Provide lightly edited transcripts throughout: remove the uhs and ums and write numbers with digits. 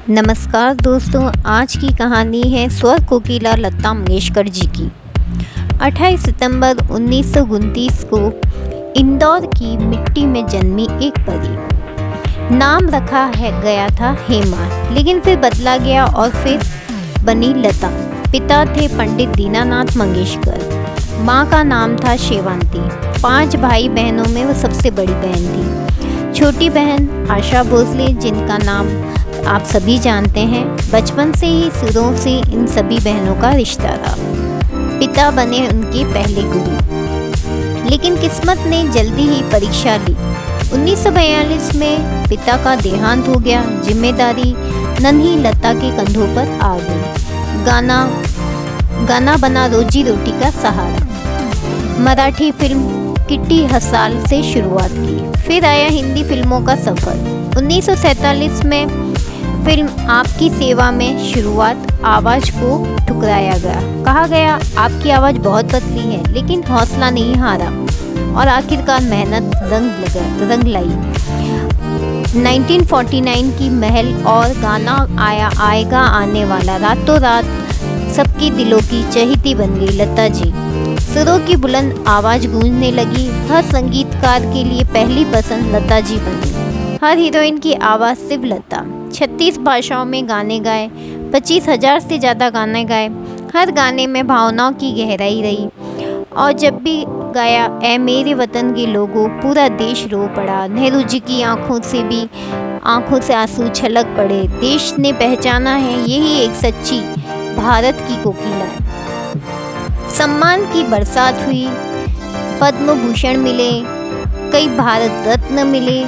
नमस्कार दोस्तों, आज की कहानी है स्वर कोकिला लता मंगेशकर जी की। 28 सितंबर 1929 को इंदौर की मिट्टी में जन्मी एक परी। नाम रखा गया था हेमा, लेकिन फिर बदला गया और फिर बनी लता। पिता थे पंडित दीनानाथ मंगेशकर, माँ का नाम था शेवांती। 5 भाई बहनों में वो सबसे बड़ी बहन थी। छोटी बहन आशा भोसले, जिनका नाम आप सभी जानते हैं। बचपन से ही सुरों से इन सभी बहनों का रिश्ता रहा। पिता बने उनके पहले गुरु, लेकिन किस्मत ने जल्दी ही परीक्षा ली। 1942 में पिता का देहांत हो गया। जिम्मेदारी नन्ही लता के कंधों पर आ गई। गाना बना रोजी रोटी का सहारा। मराठी फिल्म किट्टी हसाल से शुरुआत की, फिर आया हिंदी फिल्मों का सफर। 1947 में फिल्म आपकी सेवा में शुरुआत आवाज़ को ठुकराया गया। कहा गया आपकी आवाज़ बहुत पतली है, लेकिन हौसला नहीं हारा और आखिरकार मेहनत रंग लाई। 1949 की महल और गाना आएगा आने वाला रातों रात सबकी दिलों की चहेती बन गई लता जी। सुरों की बुलंद आवाज़ गूंजने लगी। हर संगीतकार के लिए पहली पसंद लता जी बनी। हर हीरोइन की आवाज़ सिर्फ लता। 36 भाषाओं में गाने गाए, 25,000 से ज़्यादा गाने गाए। हर गाने में भावनाओं की गहराई रही और जब भी गाया ऐ मेरे वतन के लोगों, पूरा देश रो पड़ा। नेहरू जी की आंखों से आंसू छलक पड़े। देश ने पहचाना है, यही एक सच्ची भारत की कोकिला है। सम्मान की बरसात हुई, पद्म भूषण मिले, कई भारत रत्न मिले।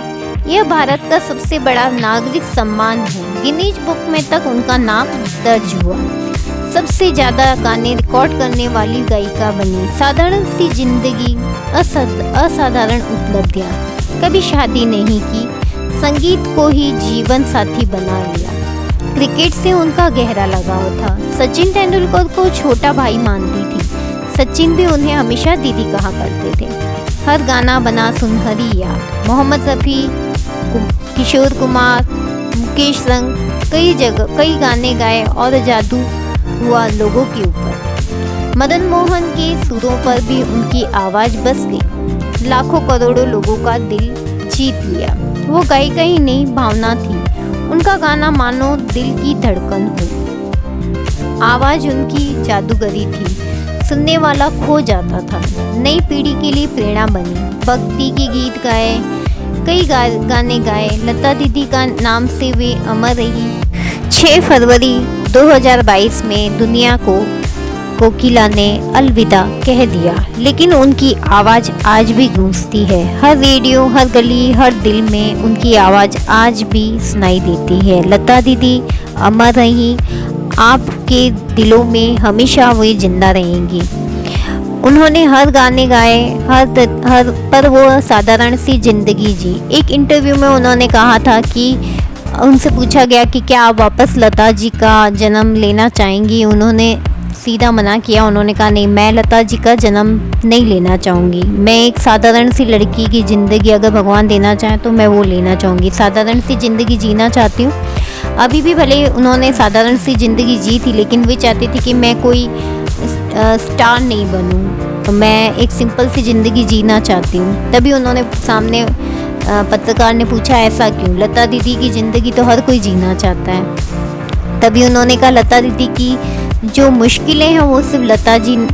यह भारत का सबसे बड़ा नागरिक सम्मान है। गिनीज बुक में तक उनका नाम दर्ज हुआ। सबसे ज़्यादा गाने रिकॉर्ड करने वाली गायिका बनी। साधारण सी जिंदगी, असाधारण उपलब्धियाँ। कभी शादी नहीं की, संगीत को ही जीवन साथी बना लिया। क्रिकेट से उनका गहरा लगाव था। सचिन तेंदुलकर को छोटा भाई मानती थी। सचिन भी उन्हें हमेशा दीदी कहा करते थे। हर गाना बना सुनहरी याद। मोहम्मद रफ़ी, किशोर कुमार, मुकेश संग कई गाने गाए और जादू हुआ लोगों के ऊपर। मदन मोहन के सुरों पर भी उनकी आवाज़ बस गई। लाखों करोड़ों लोगों का दिल जीत लिया। वो गायिका ही नहीं, भावना थी। उनका गाना मानो दिल की धड़कन हो। आवाज़ उनकी जादूगरी थी, सुनने वाला खो जाता था। नई पीढ़ी के लिए प्रेरणा बनी। भक्ति के गीत गाए, कई गाने गाए। लता दीदी का नाम से वे अमर रही। 6 फरवरी 2022 में दुनिया को कोकिला ने अलविदा कह दिया, लेकिन उनकी आवाज़ आज भी गूंजती है। हर रेडियो, हर गली, हर दिल में उनकी आवाज़ आज भी सुनाई देती है। लता दीदी अमर रही, आपके दिलों में हमेशा वे जिंदा रहेंगी। उन्होंने हर गाने गाए, हर पर वो साधारण सी जिंदगी जी। एक इंटरव्यू में उन्होंने कहा था कि उनसे पूछा गया कि क्या आप वापस लता जी का जन्म लेना चाहेंगी। उन्होंने सीधा मना किया। उन्होंने कहा नहीं, मैं लता जी का जन्म नहीं लेना चाहूँगी। मैं एक साधारण सी लड़की की ज़िंदगी अगर भगवान देना चाहें तो मैं वो लेना चाहूँगी। साधारण सी ज़िंदगी जीना चाहती हूँ। अभी भी भले उन्होंने साधारण सी ज़िंदगी जी थी, लेकिन वे चाहती थी कि मैं कोई स्टार नहीं बनूं, मैं एक सिंपल सी ज़िंदगी जीना चाहती हूँ। तभी उन्होंने सामने पत्रकार ने पूछा ऐसा क्यों। लता दीदी की ज़िंदगी तो हर कोई जीना चाहता है। तभी उन्होंने कहा लता दीदी की जो मुश्किलें हैं वो सिर्फ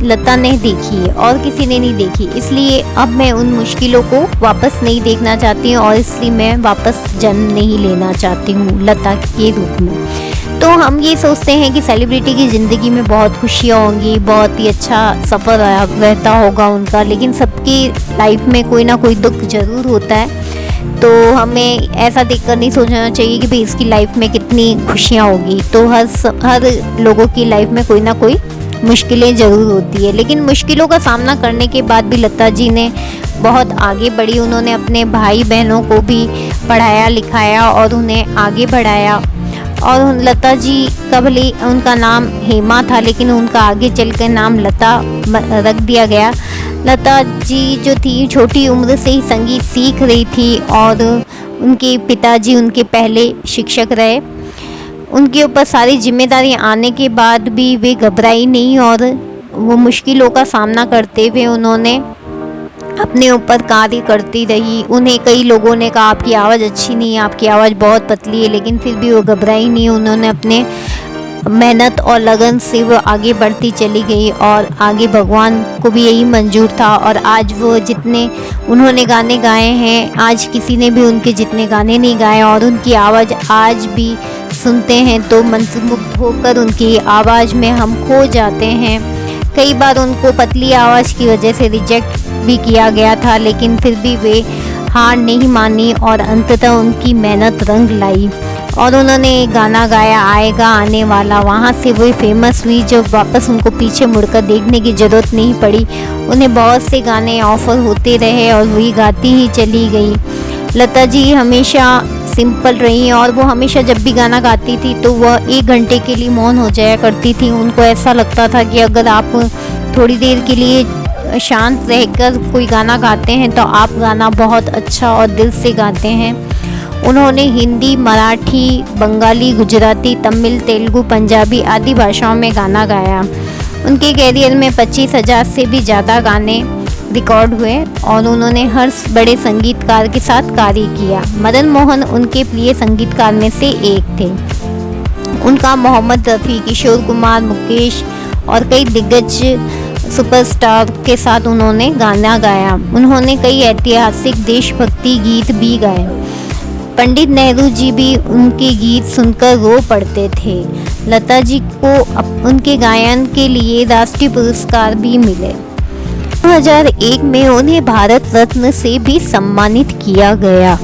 लता ने देखी है और किसी ने नहीं देखी। इसलिए अब मैं उन मुश्किलों को वापस नहीं देखना चाहती हूँ और इसलिए मैं वापस जन्म नहीं लेना चाहती हूँ लता के रूप में। तो हम ये सोचते हैं कि सेलिब्रिटी की ज़िंदगी में बहुत खुशियाँ होंगी, बहुत ही अच्छा सफ़र रहता होगा उनका, लेकिन सबकी लाइफ में कोई ना कोई दुख ज़रूर होता है। तो हमें ऐसा देखकर नहीं सोचना चाहिए कि भाई इसकी लाइफ में कितनी खुशियाँ होगी। तो हर लोगों की लाइफ में कोई ना कोई मुश्किलें ज़रूर होती है, लेकिन मुश्किलों का सामना करने के बाद भी लता जी ने बहुत आगे बढ़ी। उन्होंने अपने भाई बहनों को भी पढ़ाया लिखाया और उन्हें आगे बढ़ाया। और लता जी का भले उनका नाम हेमा था, लेकिन उनका आगे चलकर नाम लता रख दिया गया। लता जी जो थी छोटी उम्र से ही संगीत सीख रही थी और उनके पिताजी उनके पहले शिक्षक रहे। उनके ऊपर सारी जिम्मेदारी आने के बाद भी वे घबराई नहीं और वो मुश्किलों का सामना करते हुए उन्होंने अपने ऊपर कार्य करती रही। उन्हें कई लोगों ने कहा आपकी आवाज़ अच्छी नहीं है, आपकी आवाज़ बहुत पतली है, लेकिन फिर भी वो घबराई नहीं। उन्होंने अपने मेहनत और लगन से वो आगे बढ़ती चली गई और आगे भगवान को भी यही मंजूर था। और आज वो जितने उन्होंने गाने गाए हैं, आज किसी ने भी उनके जितने गाने नहीं गाए और उनकी आवाज़ आज भी सुनते हैं तो मंत्रमुग्ध होकर उनकी आवाज़ में हम खो जाते हैं। कई बार उनको पतली आवाज़ की वजह से रिजेक्ट भी किया गया था, लेकिन फिर भी वे हार नहीं मानी और अंततः उनकी मेहनत रंग लाई और उन्होंने गाना गाया आएगा आने वाला। वहाँ से वो फेमस हुई, जो वापस उनको पीछे मुड़कर देखने की ज़रूरत नहीं पड़ी। उन्हें बहुत से गाने ऑफ़र होते रहे और वही गाती ही चली गई। लता जी हमेशा सिंपल रही और वो हमेशा जब भी गाना गाती थी तो वह 1 घंटे के लिए मौन हो जाया करती थी। उनको ऐसा लगता था कि अगर आप थोड़ी देर के लिए शांत रहकर कोई गाना गाते हैं तो आप गाना बहुत अच्छा और दिल से गाते हैं। उन्होंने हिंदी, मराठी, बंगाली, गुजराती, तमिल, तेलुगु, पंजाबी आदि भाषाओं में गाना गाया। उनके कैरियर में 25,000 से भी ज़्यादा गाने रिकॉर्ड हुए और उन्होंने हर बड़े संगीतकार के साथ कार्य किया। मदन मोहन उनके प्रिय संगीतकार में से एक थे। उनका मोहम्मद रफ़ी, किशोर कुमार, मुकेश और कई दिग्गज सुपरस्टार के साथ उन्होंने गाना गाया। उन्होंने कई ऐतिहासिक देशभक्ति गीत भी गाए। पंडित नेहरू जी भी उनके गीत सुनकर रो पड़ते थे। लता जी को उनके गायन के लिए राष्ट्रीय पुरस्कार भी मिले। 2001 में उन्हें भारत रत्न से भी सम्मानित किया गया।